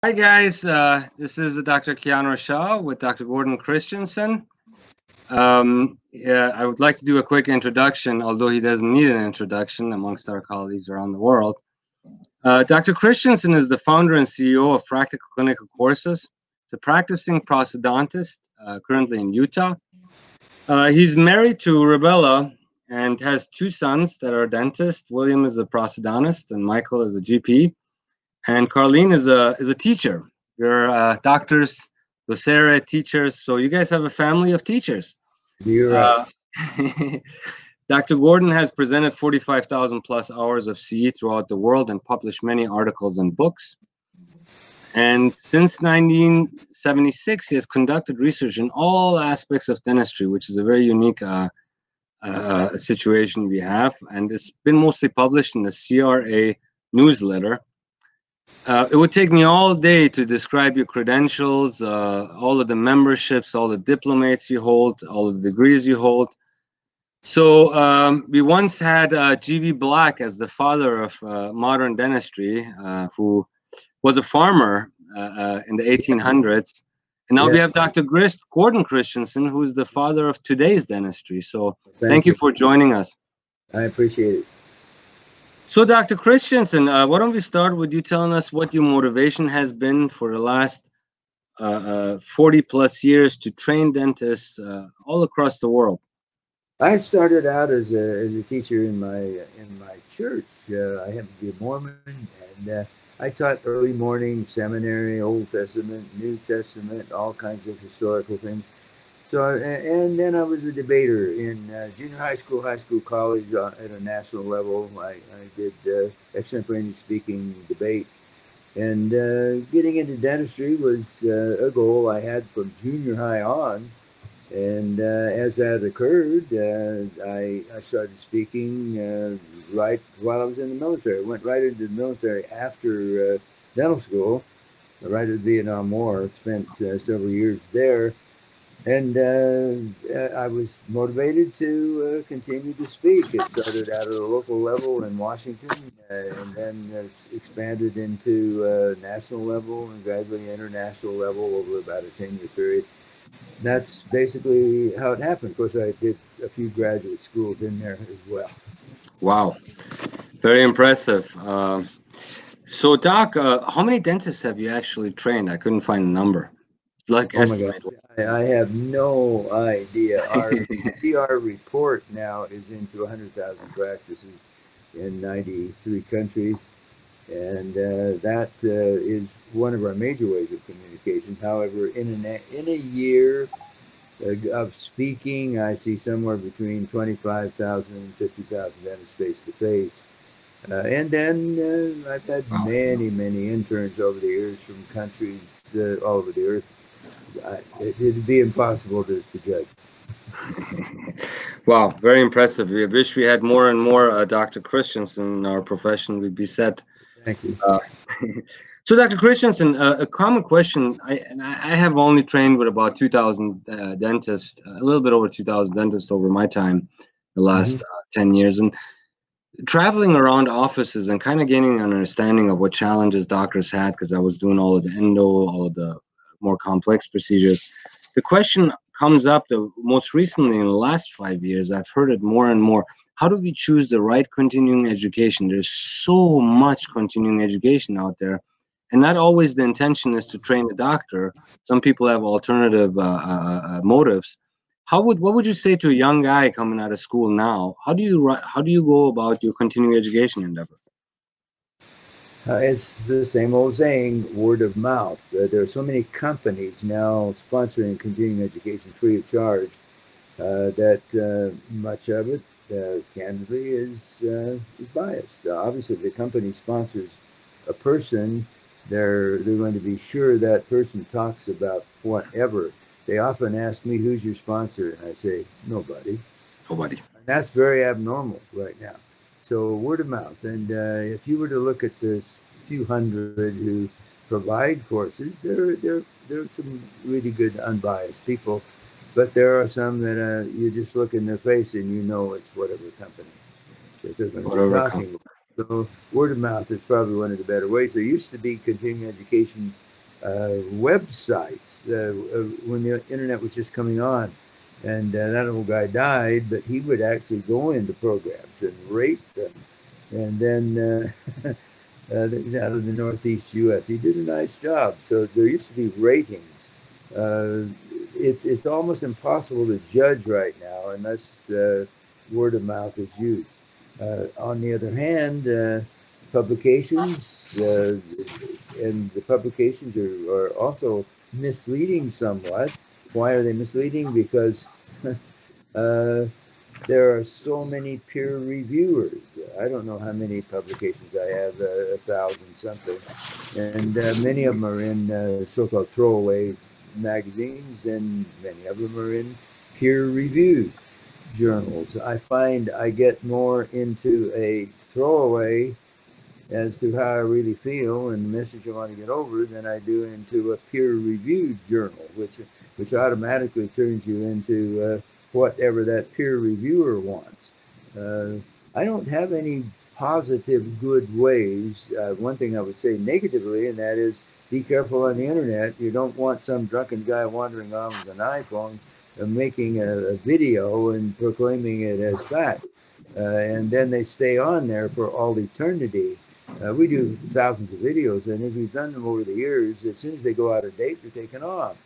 Hi guys, this is Dr. Keanu Shah with Dr. Gordon Christensen. Yeah, I would like to do a quick introduction, although he doesn't need an introduction amongst our colleagues around the world. Dr. Christensen is the founder and CEO of Practical Clinical Courses. He's a practicing prosthodontist, currently in Utah. He's married to Rebecca and has two sons that are dentists. William is a prosthodontist and Michael is a GP. And Carlene is a teacher. You're doctors, docere, teachers. So you guys have a family of teachers. You're right. Dr. Gordon has presented 45,000 plus hours of CE throughout the world and published many articles and books. And since 1976, he has conducted research in all aspects of dentistry, which is a very unique situation we have. And it's been mostly published in the CRA newsletter. It would take me all day to describe your credentials, all of the memberships, all the diplomates you hold, all the degrees you hold. So we once had G.V. Black as the father of modern dentistry, who was a farmer in the 1800s. And now we have Dr. Gordon Christensen, who's the father of today's dentistry. So thank you for joining us. I appreciate it. So, Dr. Christensen, why don't we start with you telling us what your motivation has been for the last 40 plus years to train dentists all across the world? I started out as a teacher in my church. I happen to be a Mormon, and I taught early morning seminary, Old Testament, New Testament, all kinds of historical things. So, and then I was a debater in junior high school, college at a national level. I did extemporaneous speaking, debate, and getting into dentistry was a goal I had from junior high on. And as that occurred, I started speaking right while I was in the military. I went right into the military after dental school, right at the Vietnam War. Spent several years there. And I was motivated to continue to speak. It started out at a local level in Washington, and then expanded into national level and gradually international level over about a 10-year period. That's basically how it happened. Of course, I did a few graduate schools in there as well. Wow, very impressive. So, Doc, how many dentists have you actually trained? I couldn't find a number. Like oh my gosh, I have no idea. Our report now is into 100,000 practices in 93 countries, and that is one of our major ways of communication. However, in a year of speaking, I see somewhere between 25,000 and 50,000 dentists face to face. And then I've had many interns over the years from countries all over the earth. It'd be impossible to judge. Wow, very impressive. We wish we had more and more Dr. Christensen in our profession. We'd be set. Thank you. So, Dr. Christensen, a common question, I have only trained with about 2,000 dentists, a little bit over 2,000 dentists over my time, the last 10 years. And traveling around offices and kind of gaining an understanding of what challenges doctors had, because I was doing all of the endo, all of the more complex procedures. The question comes up the most recently in the last 5 years, I've heard it more and more. How do we choose the right continuing education? There's so much continuing education out there, and not always the intention is to train a doctor. Some people have alternative motives. What would you say to a young guy coming out of school now? How do you go about your continuing education endeavor? It's the same old saying, word of mouth. There are so many companies now sponsoring continuing education free of charge that much of it, candidly, is biased. Obviously, if the company sponsors a person, they're going to be sure that person talks about whatever. They often ask me, "Who's your sponsor?" And I say, "Nobody." Nobody. And that's very abnormal right now. So word of mouth. And if you were to look at the few hundred who provide courses, there are some really good unbiased people, but there are some that you just look in their face and you know it's whatever company that they're going to be talking about. So word of mouth is probably one of the better ways. There used to be continuing education websites when the internet was just coming on. And that old guy died, but he would actually go into programs and rate them. And then out of the Northeast U.S., he did a nice job. So there used to be ratings. It's almost impossible to judge right now unless word of mouth is used. On the other hand, publications and the publications are also misleading somewhat. Why are they misleading? Because there are so many peer reviewers. I don't know how many publications I have, 1,000 something. And many of them are in so-called throwaway magazines, and many of them are in peer-reviewed journals. I find I get more into a throwaway as to how I really feel and the message I want to get over than I do into a peer-reviewed journal, which automatically turns you into whatever that peer reviewer wants. I don't have any positive good ways. One thing I would say negatively, and that is be careful on the internet. You don't want some drunken guy wandering around with an iPhone making a video and proclaiming it as fact. And then they stay on there for all eternity. We do thousands of videos, and if we've done them over the years, as soon as they go out of date, they're taken off.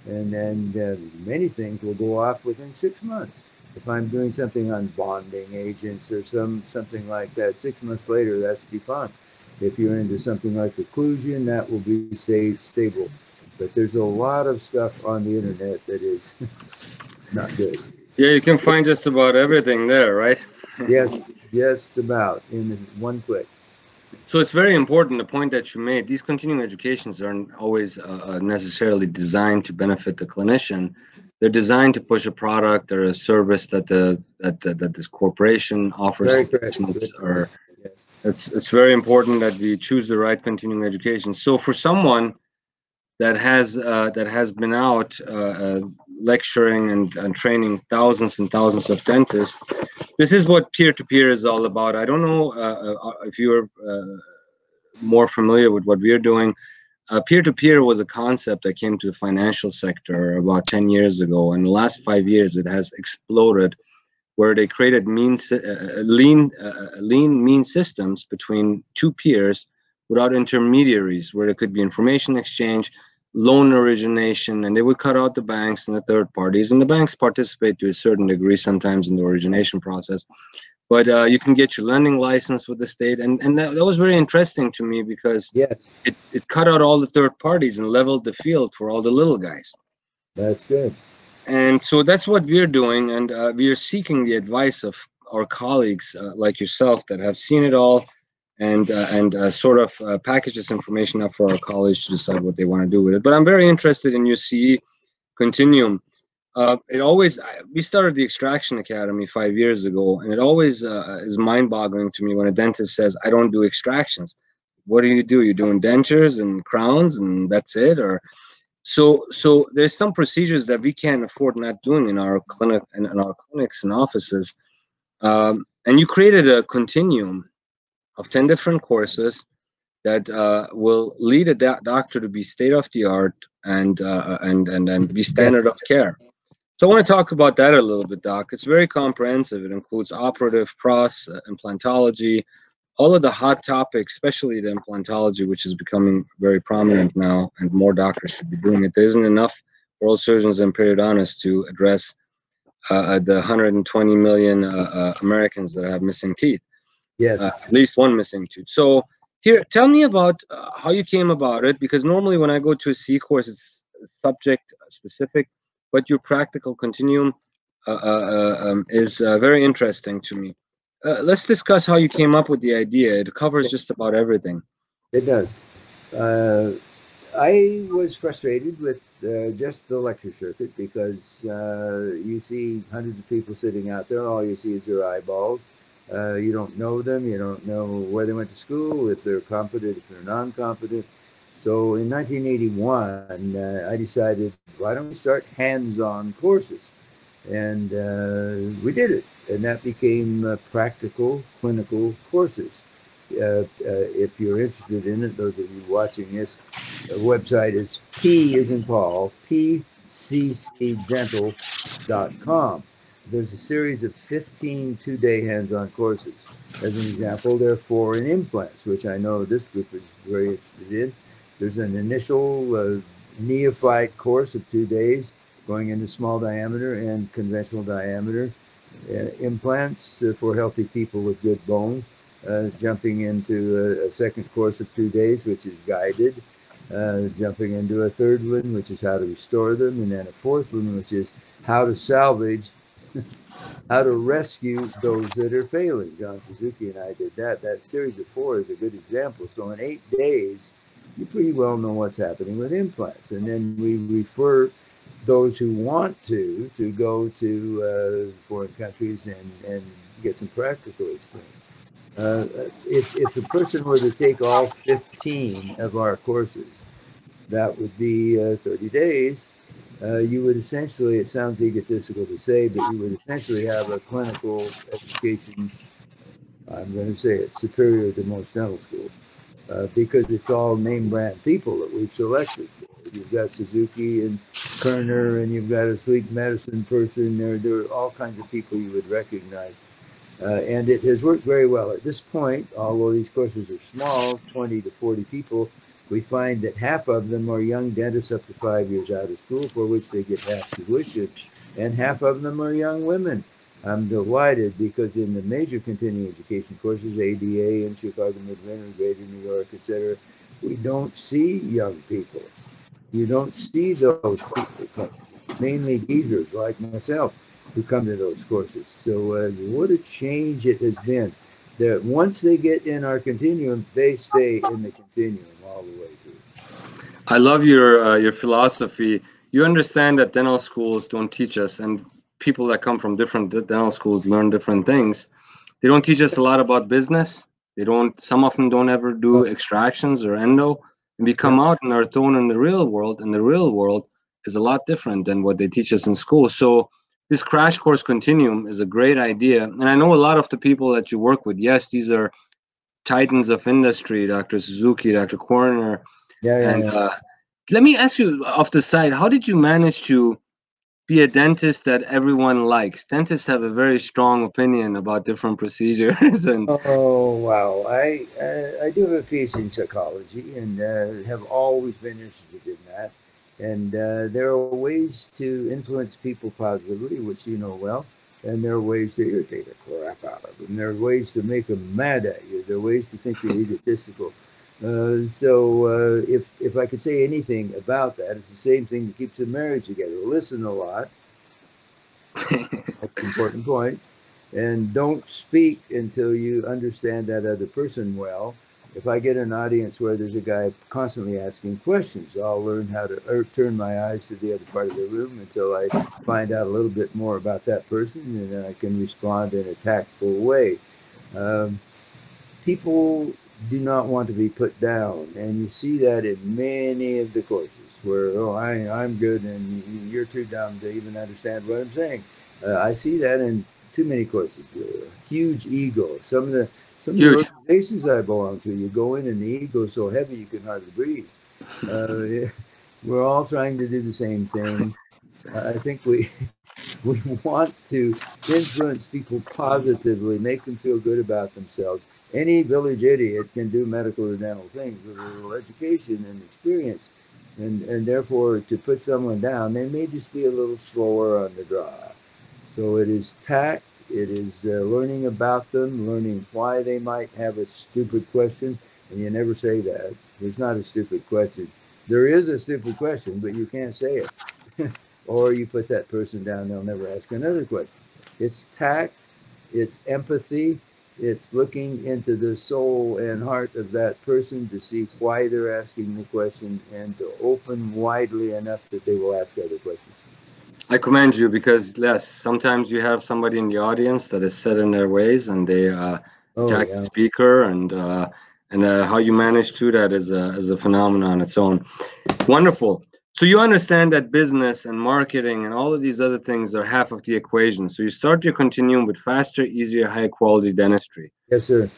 And then many things will go off within 6 months. If I'm doing something on bonding agents or something like that, 6 months later, that's defunct. If you're into something like occlusion, that will be stable. But there's a lot of stuff on the internet that is not good. Yeah, you can find just about everything there, right? Yes, just about in one click. So it's very important, the point that you made. These continuing educations aren't always necessarily designed to benefit the clinician. They're designed to push a product or a service that that this corporation offers Very to correct. patients. Or Yes. it's very important that we choose the right continuing education. So for someone that has been out lecturing and training thousands and thousands of dentists, this is what peer-to-peer is all about. I don't know if you're more familiar with what we're doing. Peer-to-peer was a concept that came to the financial sector about 10 years ago. In the last 5 years, it has exploded, where they created lean mean systems between two peers without intermediaries, where there could be information exchange, loan origination, and they would cut out the banks and the third parties. And the banks participate to a certain degree sometimes in the origination process. But you can get your lending license with the state. And that was very interesting to me because Yes, it cut out all the third parties and leveled the field for all the little guys. that's good. And so that's what we're doing. And we are seeking the advice of our colleagues like yourself that have seen it all and sort of package this information up for our college to decide what they want to do with it. But I'm very interested in your CE Continuum. We started the Extraction Academy 5 years ago, and it always is mind-boggling to me when a dentist says, I don't do extractions. What do? You're doing dentures and crowns and that's it? Or so there's some procedures that we can't afford not doing in our clinic and in our clinics and offices. And you created a continuum of 10 different courses that will lead a doctor to be state of the art and be standard of care. So I want to talk about that a little bit, Doc. It's very comprehensive. It includes operative, pros, implantology, all of the hot topics, especially the implantology, which is becoming very prominent now, and more doctors should be doing it. There isn't enough oral surgeons and periodontists to address the 120 million Americans that have missing teeth. Yes. At least one missing tooth. So here, tell me about how you came about it, because normally when I go to a C course, it's subject specific, but your practical continuum is very interesting to me. Let's discuss how you came up with the idea. It covers just about everything. It does. I was frustrated with just the lecture circuit because you see hundreds of people sitting out there. All you see is their eyeballs. You don't know them. You don't know where they went to school, if they're competent, if they're non-competent. So in 1981, I decided, why don't we start hands-on courses? And we did it. And that became practical clinical courses. if you're interested in it, those of you watching this, the website is P as in Paul, pccdental.com. There's a series of 15 two-day hands-on courses. As an example, there are 4 in implants, which I know this group is very interested in. There's an initial neophyte course of 2 days going into small diameter and conventional diameter implants for healthy people with good bone. Jumping into a second course of 2 days, which is guided. Jumping into a third one, which is how to restore them, and then a fourth one, which is how to salvage, how to rescue those that are failing. John Suzuki and I did that. That series of 4 is a good example. So in 8 days, you pretty well know what's happening with implants. And then we refer those who want to go to foreign countries and get some practical experience. If a person were to take all 15 of our courses, that would be 30 days. You would essentially, it sounds egotistical to say, but you would essentially have a clinical education, I'm going to say it, superior to most dental schools, because it's all name brand people that we've selected. You've got Suzuki and Kerner, and you've got a sleep medicine person. There are all kinds of people you would recognize. And it has worked very well. At this point, although these courses are small, 20 to 40 people, we find that half of them are young dentists up to 5 years out of school, for which they get half tuition, and half of them are young women. I'm delighted because in the major continuing education courses, ADA in Chicago, Midwinter, Greater New York, etc., we don't see young people. You don't see those people. It's mainly geezers like myself who come to those courses. So what a change it has been. That once they get in our continuum, they stay in the continuum all the way through. I love your philosophy. You understand that dental schools don't teach us, and people that come from different dental schools learn different things. They don't teach us a lot about business. They don't. Some of them don't ever do extractions or endo, and we come out and are thrown in the real world. And the real world is a lot different than what they teach us in school. So this crash course continuum is a great idea. And I know a lot of the people that you work with. Yes, these are titans of industry, Dr. Suzuki, Dr. Corner. And let me ask you off the side, how did you manage to be a dentist that everyone likes? Dentists have a very strong opinion about different procedures. And oh wow, I do have a PhD in psychology and have always been interested in that. And there are ways to influence people positively, which you know well, and there are ways to irritate the crap out of them. There are ways to make them mad at you. There are ways to think you're egotistical. So if I could say anything about that, it's the same thing that keeps a marriage together. Listen a lot. That's an important point. And don't speak until you understand that other person well. If I get an audience where there's a guy constantly asking questions, I'll learn how to turn my eyes to the other part of the room until I find out a little bit more about that person, and then I can respond in a tactful way. People do not want to be put down, and you see that in many of the courses where, oh, I'm good and you're too dumb to even understand what I'm saying. I see that in too many courses. Huge ego. Some of the organizations I belong to, you go in and the ego is so heavy you can hardly breathe. We're all trying to do the same thing. I think we want to influence people positively, make them feel good about themselves. Any village idiot can do medical or dental things with a little education and experience. And therefore, to put someone down, they may just be a little slower on the draw. So it is tact, it is learning about them, learning why they might have a stupid question. And you never say that. There's not a stupid question. There is a stupid question, but you can't say it. Or you put that person down, they'll never ask another question. It's tact, it's empathy, it's looking into the soul and heart of that person to see why they're asking the question and to open widely enough that they will ask other questions. I commend you because, yes, sometimes you have somebody in the audience that is set in their ways and they attack the speaker, and how you manage to that is a phenomenon on its own. Wonderful. So you understand that business and marketing and all of these other things are half of the equation. So you start your continuum with faster, easier, high quality dentistry. Yes, sir.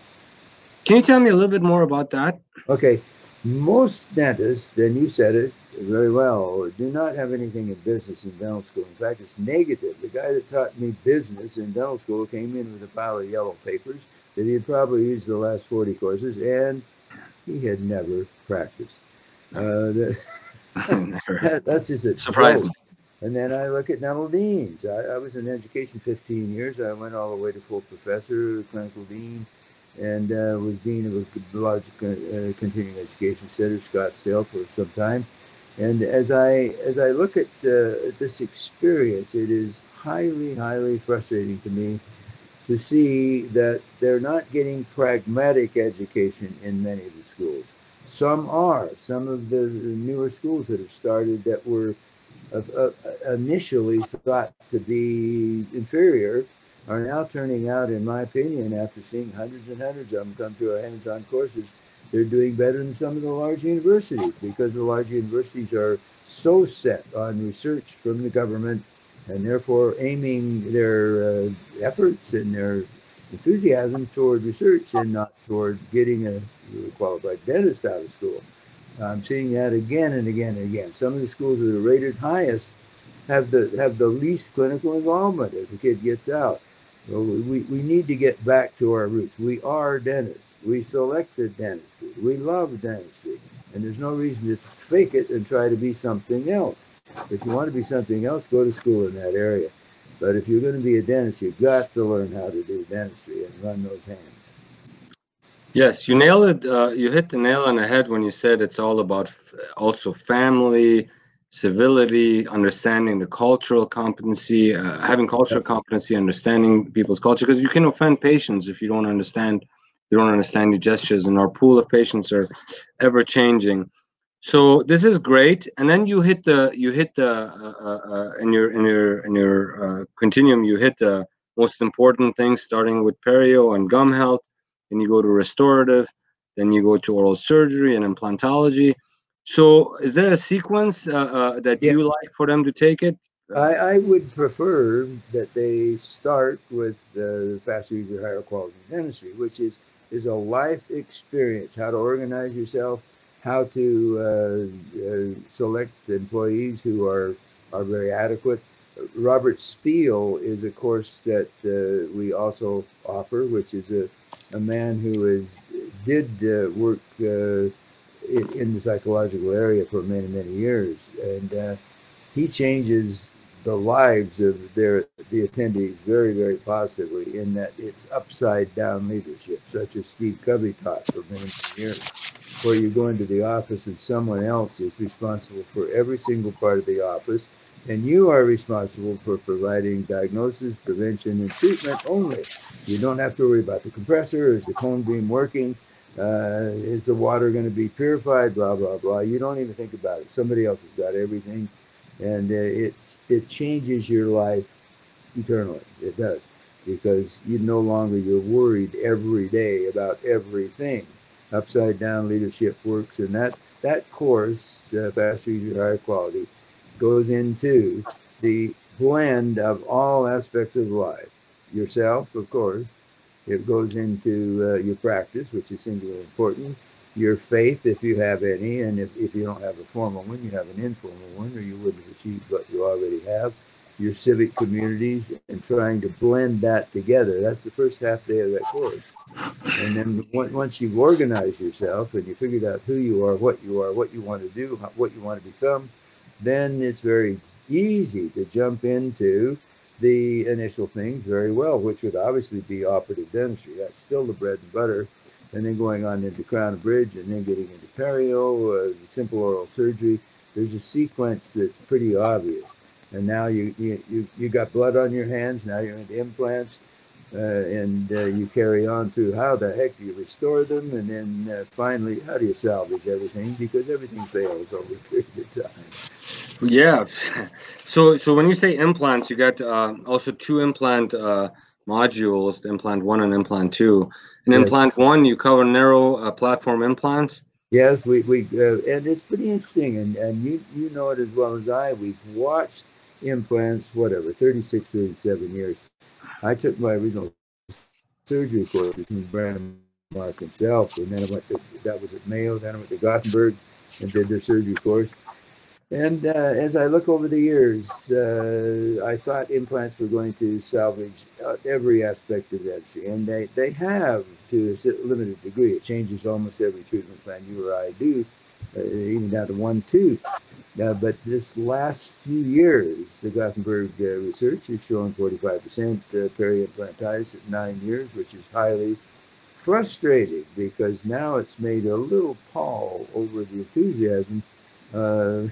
Can you tell me a little bit more about that? Okay, most dentists, and you said it very well, do not have anything in business in dental school. In fact, it's negative. The guy that taught me business in dental school came in with a pile of yellow papers that he had probably used the last 40 courses, and he had never practiced. Never. That's just a Surprise joke. me. And then I look at dental deans. I was in education 15 years. I went all the way to full professor, clinical dean, and was dean of a large continuing education center, Scottsdale, for some time. And as I look at this experience, it is highly, highly frustrating to me to see that they're not getting pragmatic education in many of the schools. Some are. Some of the newer schools that have started that were initially thought to be inferior are now turning out, in my opinion, after seeing hundreds and hundreds of them come through our hands-on courses, they're doing better than some of the large universities, because the large universities are so set on research from the government, and therefore aiming their efforts and their enthusiasm toward research and not toward getting a qualified dentist out of school. I'm seeing that again and again and again. Some of the schools that are rated highest have the least clinical involvement as the kid gets out. So we need to get back to our roots. We are dentists. We selected dentistry. We love dentistry. And there's no reason to fake it and try to be something else. If you want to be something else, go to school in that area. But if you're going to be a dentist, you've got to learn how to do dentistry and run those hands. Yes, you nailed it. You hit the nail on the head when you said it's all about also family, civility, understanding the cultural competency, having cultural competency, understanding people's culture, because you can offend patients if you don't understand your gestures, and our pool of patients are ever changing. So this is great. And then you hit the in your continuum, you hit the most important things, starting with perio and gum health. Then you go to restorative, then you go to oral surgery and implantology. So is there a sequence that Yes. you like for them to take it? I would prefer that they start with the faster, easier, higher quality dentistry, which is a life experience, how to organize yourself, how to select employees who are very adequate. Robert Spiel is a course that we also offer, which is a man who did work in the psychological area for many, many years. And he changes the lives of the attendees very, very positively, in that it's upside down leadership, such as Steve Covey taught for many, many years, where you go into the office and someone else is responsible for every single part of the office, and you are responsible for providing diagnosis, prevention, and treatment only. You don't have to worry about the compressor. Is the cone beam working? Is the water going to be purified? Blah, blah, blah. You don't even think about it. Somebody else has got everything. And it changes your life eternally. It does, because you no longer, you're worried every day about everything. Upside down leadership works, and that course, faster, easier, higher quality, goes into the blend of all aspects of life. Yourself, of course. It goes into your practice, which is singularly important. Your faith, if you have any, and if you don't have a formal one, you have an informal one, or you wouldn't have achieved what you already have. Your civic communities, and trying to blend that together. That's the first half day of that course. And then once you've organized yourself and you figured out who you are, what you want to do, what you want to become, then it's very easy to jump into the initial things very well, which would obviously be operative dentistry. That's still the bread and butter. And then going on into crown and bridge, and then getting into perio, simple oral surgery. There's a sequence that's pretty obvious. And now you got blood on your hands. Now you're into implants, and you carry on through how the heck do you restore them, and then finally how do you salvage everything, because everything fails over a period of time. Yeah. So when you say implants, you got also two implant modules, implant 1 and implant 2. In Yes. implant 1, you cover narrow platform implants. Yes, we and it's pretty interesting, and you know it as well as I. We've watched implants, whatever, 36, 37 years. I took my original surgery course between Brandon mark himself. And then I went to, that was at Mayo, then I went to Gothenburg and did their surgery course. And as I look over the years, I thought implants were going to salvage every aspect of dentistry, and they have to a limited degree. It changes almost every treatment plan you or I do, even down to one tooth. But this last few years, the Gothenburg research has shown 45% peri-implantitis at 9 years, which is highly frustrating because now it's made a little pall over the enthusiasm. Uh,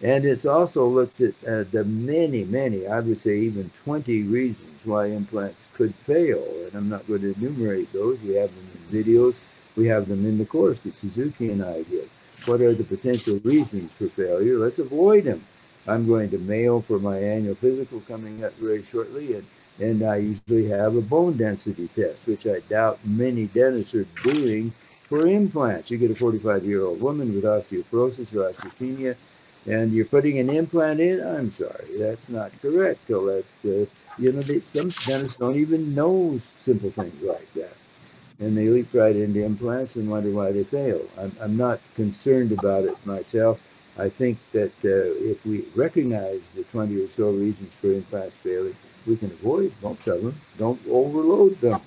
and it's also looked at the many, I would say even 20 reasons why implants could fail. And I'm not going to enumerate those. We have them in videos. We have them in the course that Suzuki and I did. What are the potential reasons for failure? Let's avoid them. I'm going to Mayo for my annual physical coming up very shortly. And I usually have a bone density test, which I doubt many dentists are doing for implants. You get a 45-year-old woman with osteoporosis or osteopenia, and you're putting an implant in. I'm sorry, that's not correct. Till that's, some dentists don't even know simple things like that. And they leap right into implants and wonder why they fail. I'm not concerned about it myself. I think that if we recognize the 20 or so reasons for implants failing, we can avoid most of them. Don't overload them.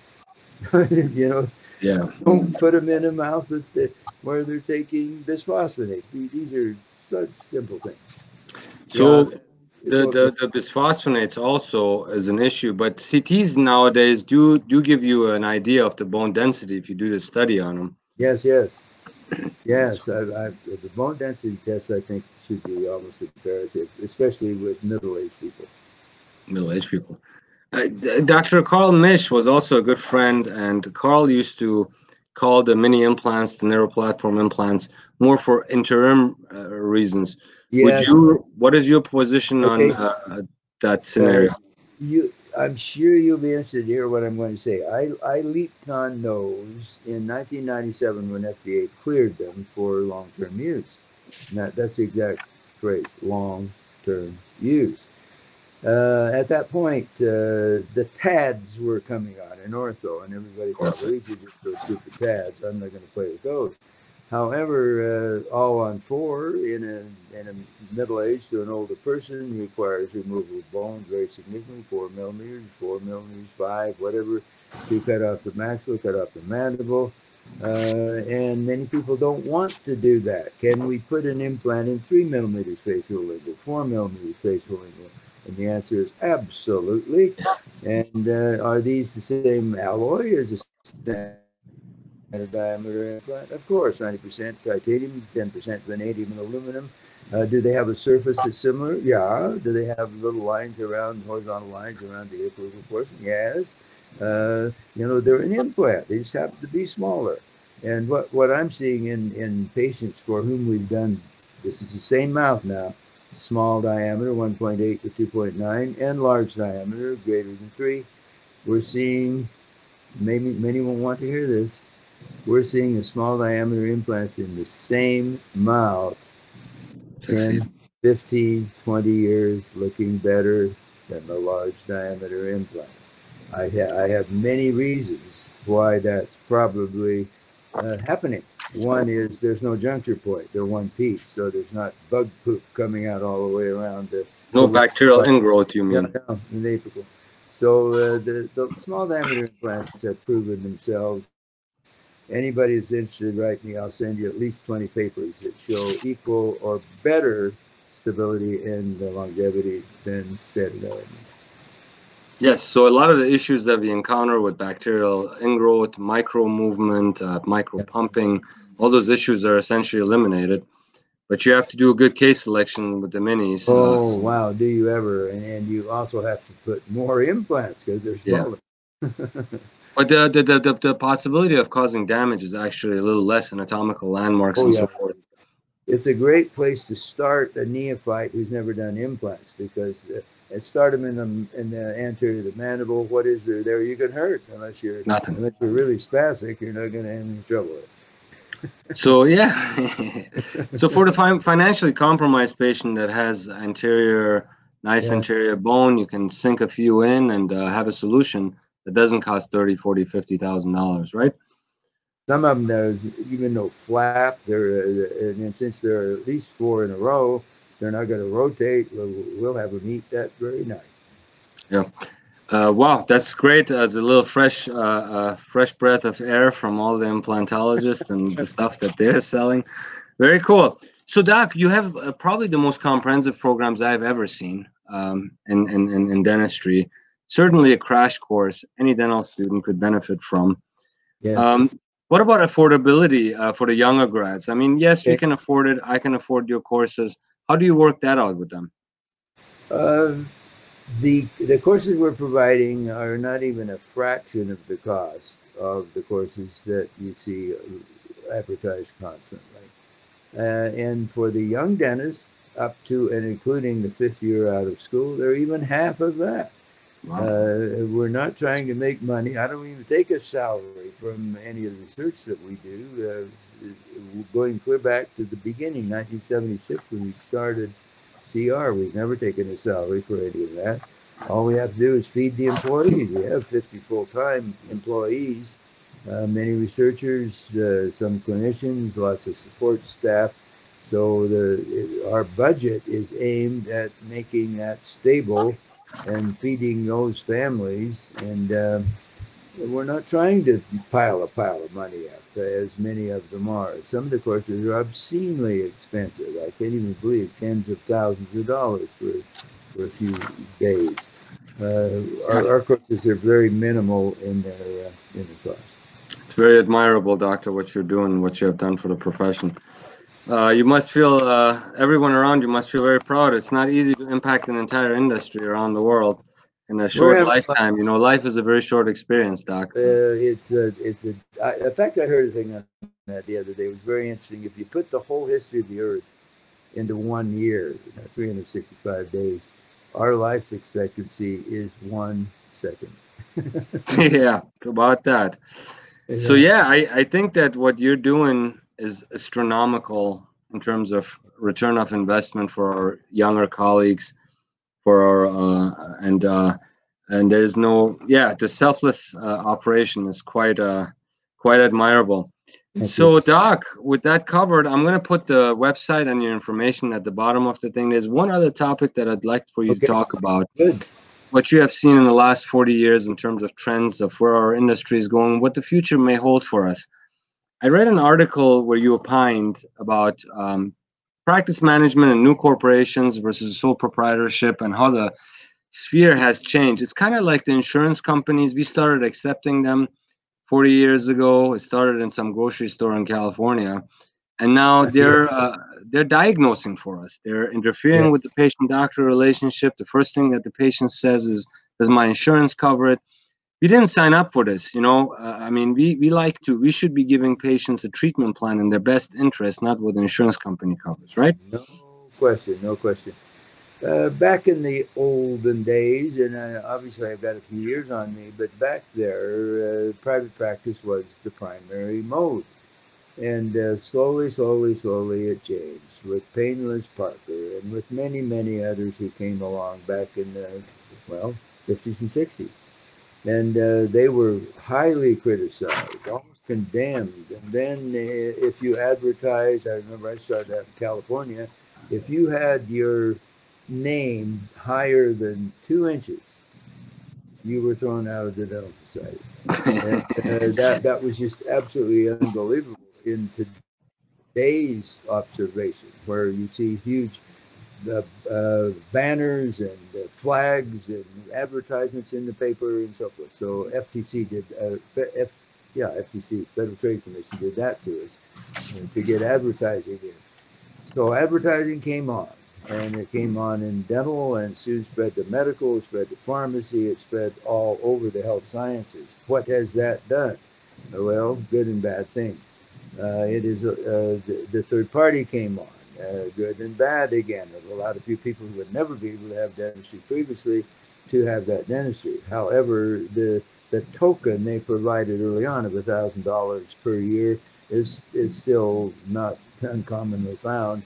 you know, Yeah. don't put them in a mouth where they're taking bisphosphonates. These are such simple things. So Yeah, the bisphosphonates also is an issue, but CTs nowadays do give you an idea of the bone density if you do the study on them. yes. The bone density tests, I think, should be almost imperative, especially with middle-aged people. Middle-aged people. Dr. Carl Misch was also a good friend, and Carl used to call the mini implants, the narrow platform implants, more for interim reasons. Yes. What is your position on Okay. that Uh, scenario? I'm sure you'll be interested to hear what I'm going to say. I leaped on those in 1997 when FDA cleared them for long-term use. That's the exact phrase, long-term use. At that point, the TADs were coming on in ortho, and everybody thought, well, these are just those stupid TADs. I'm not going to play with those. However, all on four in a middle age to an older person requires removal of bone very significantly, 4 millimeters, 4 millimeters, 5, whatever, to cut off the maxilla, cut off the mandible. And many people don't want to do that. Can we put an implant in 3 millimeters facial lingual, 4 millimeters facial lingual? And the answer is absolutely. And are these the same alloy as a standard diameter implant? Of course, 90% titanium, 10% vanadium and aluminum. Do they have a surface that's similar? Yeah. Do they have little lines around, horizontal lines around the occlusal portion? Yes. They're an implant. They just happen to be smaller. And what I'm seeing in patients for whom we've done, this is the same mouth now, small diameter, 1.8 to 2.9, and large diameter, greater than 3, we're seeing, maybe many won't want to hear this, we're seeing the small diameter implants in the same mouth 10, 15, 20 years looking better than the large diameter implants. I have many reasons why that's probably happening. One is there's no juncture point. They're one piece, so there's not bug poop coming out all the way around. No bacterial ingrowth, you mean? No, apical. So the small diameter implants have proven themselves. Anybody that's interested, write me. I'll send you at least 20 papers that show equal or better stability and longevity than standard element. Yes, so a lot of the issues that we encounter with bacterial ingrowth, micro movement, micro pumping, all those issues are essentially eliminated. But you have to do a good case selection with the minis. Oh, wow. Do you ever? And you also have to put more implants because they're smaller. Yeah. But the possibility of causing damage is actually a little less anatomical landmarks and so forth. It's a great place to start a neophyte who's never done implants because start them in the anterior of the mandible. What is there? You can hurt unless you're really spastic. You're not going to have any trouble. So yeah, so for the financially compromised patient that has anterior bone, you can sink a few in and have a solution that doesn't cost $30,000, $40,000, $50,000, right? some of them, there's even no flap. And since there are at least 4 in a row, they're not going to rotate. We'll have them eat that very night. Yeah. Wow, that's great. It's a little fresh breath of air from all the implantologists and the stuff that they're selling. Very cool. So, Doc, you have probably the most comprehensive programs I've ever seen in dentistry. Certainly a crash course any dental student could benefit from. Yes. What about affordability for the younger grads? I mean, yes, we Okay. can afford it. I can afford your courses. How do you work that out with them? Uh, the courses we're providing are not even a fraction of the cost of the courses that you see advertised constantly. And for the young dentists, up to and including the 5th year out of school, they're even half of that. Wow. We're not trying to make money. I don't even take a salary from any of the research that we do. Going clear back to the beginning, 1976, when we started CR, we've never taken a salary for any of that. All we have to do is feed the employees. We have 50 full-time employees, many researchers, some clinicians, lots of support staff. So our budget is aimed at making that stable and feeding those families. And we're not trying to pile of money up, as many of them are. Some of the courses are obscenely expensive. I can't even believe tens of thousands of dollars for a few days. Our courses are very minimal in their cost. It's very admirable, Doctor, what you're doing, what you have done for the profession. You must feel, everyone around you must feel very proud. It's not easy to impact an entire industry around the world in a short lifetime. You know, life is a very short experience, Doc. In fact, I heard a thing on that the other day. It was very interesting. If you put the whole history of the Earth into 1 year, 365 days, our life expectancy is 1 second. Yeah, about that. So yeah, I think that what you're doing is astronomical in terms of return of investment for our younger colleagues, for our and there's no, yeah, the selfless operation is quite admirable. Thank you. So Doc, with that covered, I'm going to put the website and your information at the bottom of the thing. There's one other topic that I'd like for you to talk about. Good. What you have seen in the last 40 years in terms of trends of where our industry is going, what the future may hold for us. I read an article where you opined about practice management and new corporations versus sole proprietorship and how the sphere has changed. It's kind of like the insurance companies. We started accepting them 40 years ago. It started in some grocery store in California, and now they're diagnosing for us. They're interfering with the patient-doctor relationship. The first thing that the patient says is, "Does my insurance cover it?" We didn't sign up for this, you know. I mean, we should be giving patients a treatment plan in their best interest, not what the insurance company covers, right? No question, no question. Back in the olden days, and obviously I've got a few years on me, but back there, private practice was the primary mode. And slowly it changed with Painless Parker and with many, many others who came along back in the, 50s and 60s. And they were highly criticized, almost condemned. And then if you advertise, I remember I started out in California, if you had your name higher than 2 inches, you were thrown out of the dental society. And that was just absolutely unbelievable in today's observation, where you see huge banners and flags and advertisements in the paper and so forth. So FTC did, FTC, Federal Trade Commission, did that to us to get advertising in. So advertising came on, and it came on in dental, and soon spread to medical, it spread to pharmacy, it spread all over the health sciences. What has that done? Well, good and bad things. The third party came on, good and bad again. It allowed a few people who would never be able to have dentistry previously to have that dentistry. However, the token they provided early on of $1,000 per year is still not uncommonly found,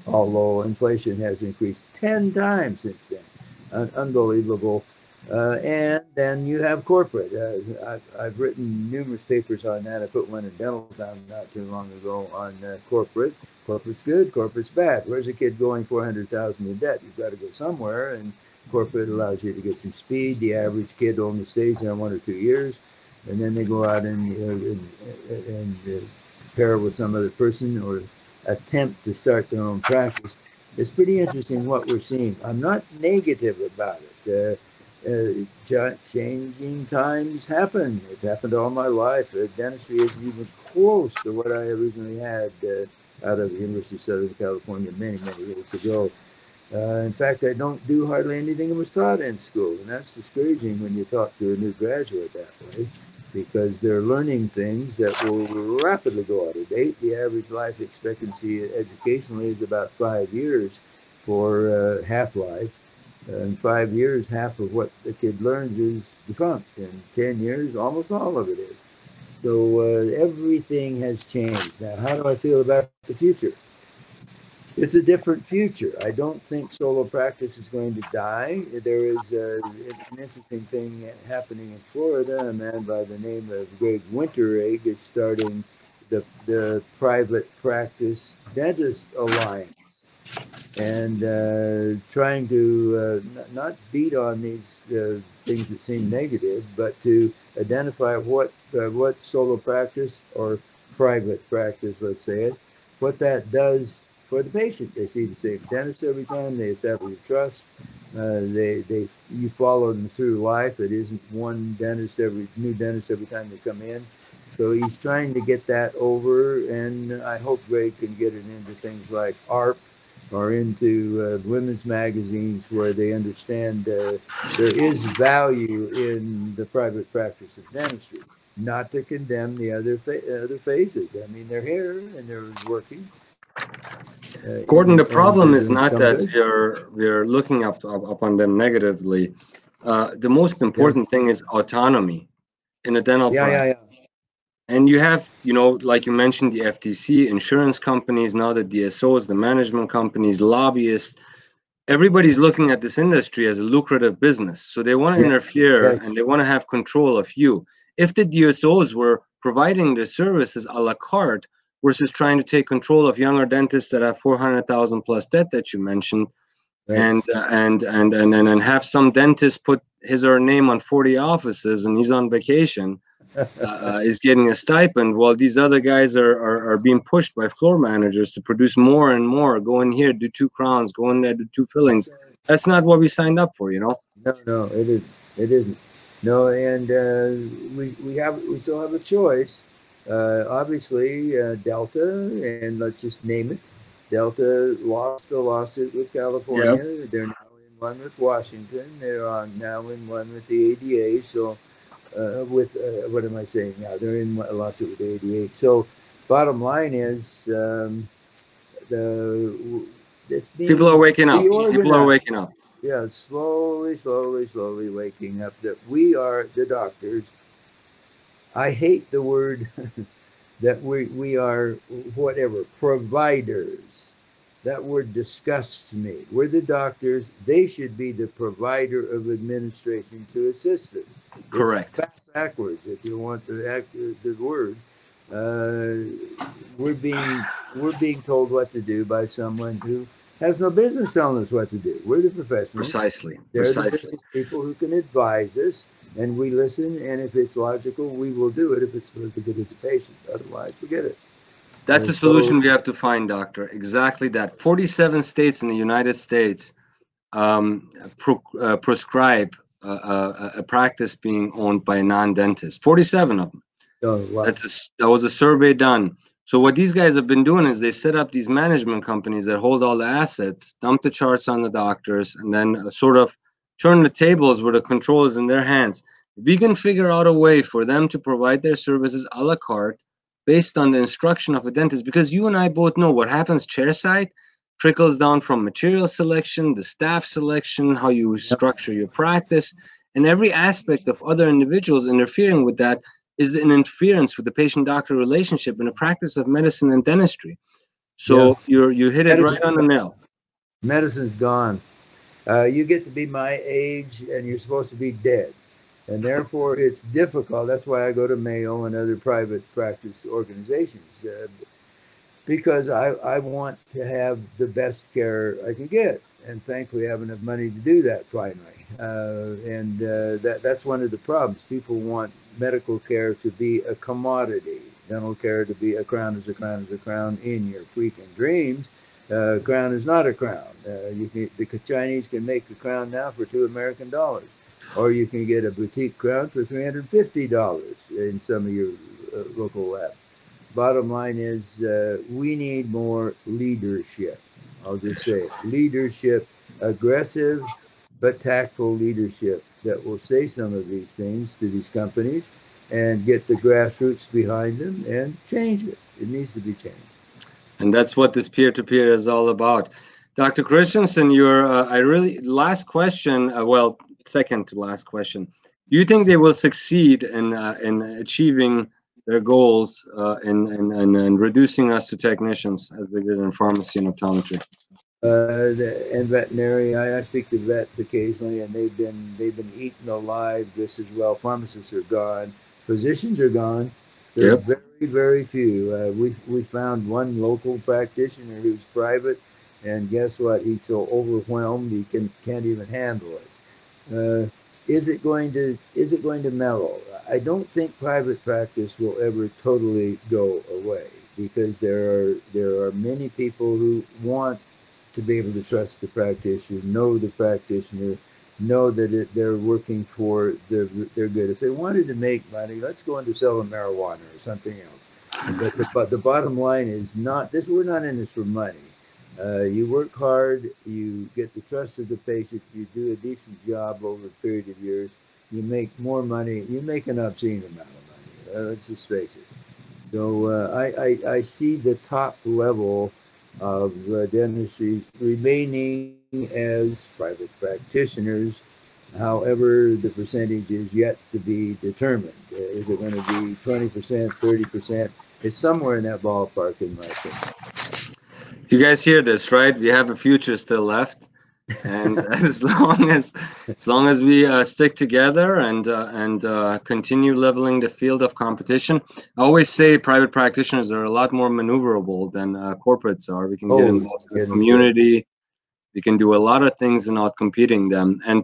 although inflation has increased 10 times since then. Unbelievable. And then you have corporate. I've written numerous papers on that. I put one in Dental Town not too long ago on corporate. Corporate's good, corporate's bad. Where's a kid going 400,000 in debt? You've got to go somewhere, and corporate allows you to get some speed. The average kid only stays there 1 or 2 years, and then they go out and pair with some other person or attempt to start their own practice. It's pretty interesting what we're seeing. I'm not negative about it. Changing times happen. It happened all my life. Dentistry isn't even close to what I originally had out of the University of Southern California many, many years ago. In fact, I don't do hardly anything that was taught in school, and that's discouraging when you talk to a new graduate that way, because they're learning things that will rapidly go out of date. The average life expectancy educationally is about 5 years for half-life. In 5 years, half of what the kid learns is defunct. In 10 years, almost all of it is. So everything has changed. Now, how do I feel about the future? It's a different future. I don't think solo practice is going to die. There is an interesting thing happening in Florida. A man by the name of Greg Winteregg is starting the Private Practice Dentist Alliance, and trying to not beat on these things that seem negative, but to identify what solo practice or private practice, let's say it, what that does for the patient. They see the same dentist every time. They establish trust. You follow them through life. It isn't one new dentist every time they come in. So he's trying to get that over, and I hope Greg can get it into things like ARP or into women's magazines, where they understand there is value in the private practice of dentistry. Not to condemn the other phases. I mean, they're here and they're working. Gordon, the and problem they're is doing not some that good. we're looking upon them negatively. The most Yeah, important thing is autonomy in a dental practice. yeah. And you have, like you mentioned, the FTC, insurance companies, now the DSOs, the management companies, lobbyists. Everybody's looking at this industry as a lucrative business. So they want to interfere Right. and they want to have control of you. If the DSOs were providing the services a la carte versus trying to take control of younger dentists that have 400,000 plus debt that you mentioned, Right. and have some dentist put his or her name on 40 offices and he's on vacation, is getting a stipend, while these other guys are being pushed by floor managers to produce more and more. Go in here, do 2 crowns. Go in there, do 2 fillings. That's not what we signed up for, No, it isn't. It isn't. No, and we still have a choice. Obviously, Delta, and let's just name it. Delta lost the lawsuit with Yeah. California. They're now in one with Washington. They're now in one with the ADA. So, what am I saying now? They're in a lawsuit with the ADA. So, bottom line is the this People are being waking up. People are reorganized. waking up. Yeah, slowly waking up that we are the doctors. I hate the word that we are whatever providers. That word disgusts me. We're the doctors. They should be the provider of administration to assist us. It's Correct. backwards, if you want the word. We're being told what to do by someone who has no business telling us what to do. We're the professionals. Precisely. They're the business people who can advise us, and we listen. And if it's logical, we will do it if it's for the good of the patient. Otherwise, forget it. That's the solution we have to find, doctor. Exactly that. 47 states in the United States prescribe a practice being owned by a non-dentist. 47 of them. Wow. That was a survey done. So what these guys have been doing is they set up these management companies that hold all the assets, dump the charts on the doctors, and then sort of turn the tables where the control is in their hands. If we can figure out a way for them to provide their services a la carte based on the instruction of a dentist, because you and I both know what happens chairside trickles down from material selection, the staff selection, how you structure your practice, and every aspect of other individuals interfering with that is an interference with the patient-doctor relationship in the practice of medicine and dentistry. So you hit it right on the nail. Medicine's gone. You get to be my age and you're supposed to be dead. And therefore, it's difficult. That's why I go to Mayo and other private practice organizations, because I want to have the best care I can get. And thankfully, I have enough money to do that finally. That's one of the problems. People want medical care to be a commodity, dental care to be a crown is a crown is a crown in your freaking dreams. Crown is not a crown. The Chinese can make a crown now for $2 American, or you can get a boutique crown for $350 in some of your local labs. Bottom line is we need more leadership. I'll just say it. Leadership, aggressive but tactful leadership that will say some of these things to these companies and get the grassroots behind them and change it. It needs to be changed. And that's what this peer-to-peer is all about. Dr. Christensen, last question, well, second to last question. Do you think they will succeed in achieving their goals in reducing us to technicians as they did in pharmacy and optometry? And veterinary, I speak to vets occasionally, and they've been eaten alive just as well. Pharmacists are gone, physicians are gone. There are very few. We found one local practitioner who's private, and guess what? He's so overwhelmed he can't even handle it. Is it going to mellow? I don't think private practice will ever totally go away, because there are many people who want to be able to trust the practitioner, know the practitioner, know that they're working for their good. If they wanted to make money, let's go into selling marijuana or something else. But the bottom line is not this. We're not in this for money. You work hard, you get the trust of the patient, you do a decent job over a period of years, you make more money, you make an obscene amount of money. Let's just face it. So I see the top level of dentistry remaining as private practitioners. However, the percentage is yet to be determined. Is it going to be 20%, 30%? It's somewhere in that ballpark, in my opinion. You guys hear this, right? We have a future still left, and as long as we stick together and continue leveling the field of competition. I always say private practitioners are a lot more maneuverable than corporates are. We can get involved in the community. We can do a lot of things and out competing them. And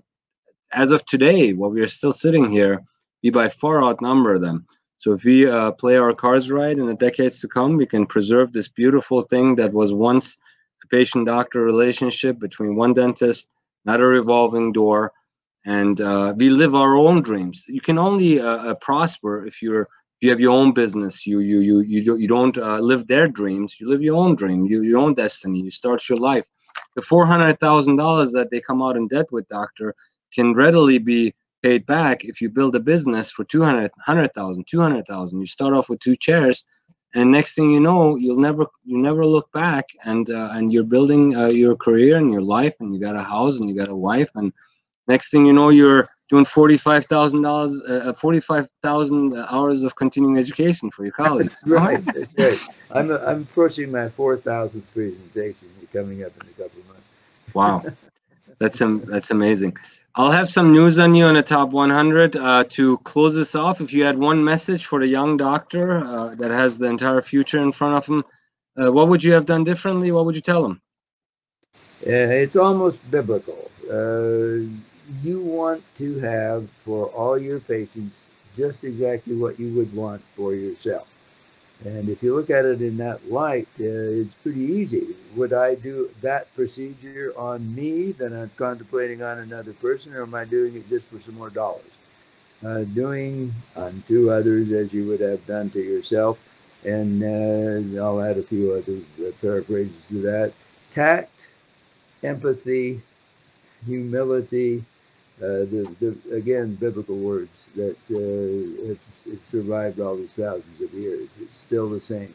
as of today, while we are still sitting here, we by far outnumber them. So if we play our cards right in the decades to come, we can preserve this beautiful thing that was once a patient-doctor relationship between one dentist, not a revolving door, and we live our own dreams. You can only prosper if you have your own business. You don't live their dreams. You live your own dream, your own destiny. You start your life. The $400,000 that they come out in debt with, doctor, can readily be paid back if you build a business for $100,000, $200,000. You start off with 2 chairs, and next thing you know, you never look back, and you're building your career and your life, and you got a house and you got a wife, and next thing you know, you're doing $45,000, 45,000 hours of continuing education for your colleagues. That's right. That's right. I'm approaching my 4,000th presentation coming up in a couple of months. Wow, that's amazing. I'll have some news on you on the top 100 to close this off. If you had one message for the young doctor that has the entire future in front of him, what would you have done differently? What would you tell him? It's almost biblical. You want to have for all your patients just exactly what you would want for yourself. And if you look at it in that light, it's pretty easy. Would I do that procedure on me that I'm contemplating on another person, or am I doing it just for some more dollars? Doing unto others as you would have done to yourself. And I'll add a few other paraphrases to that. Tact, empathy, humility, again, biblical words that have survived all these thousands of years. It's still the same.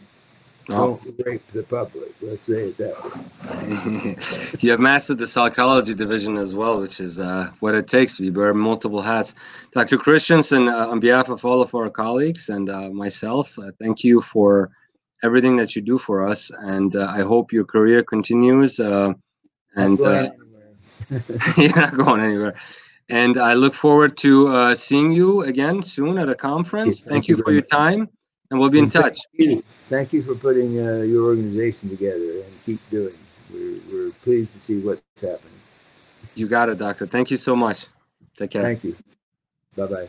Don't rape the public. Let's say it that way. You have mastered the psychology division as well, which is what it takes. We wear multiple hats. Dr. Christensen, on behalf of all of our colleagues and myself, thank you for everything that you do for us. And I hope your career continues. You're not going anywhere. And I look forward to seeing you again soon at a conference. Thank you for very your much. time, and we'll be in And touch. thank you for putting your organization together, and keep doing. We're pleased to see what's happening. You got it, doctor. Thank you so much. Take care. Thank you. Bye-bye.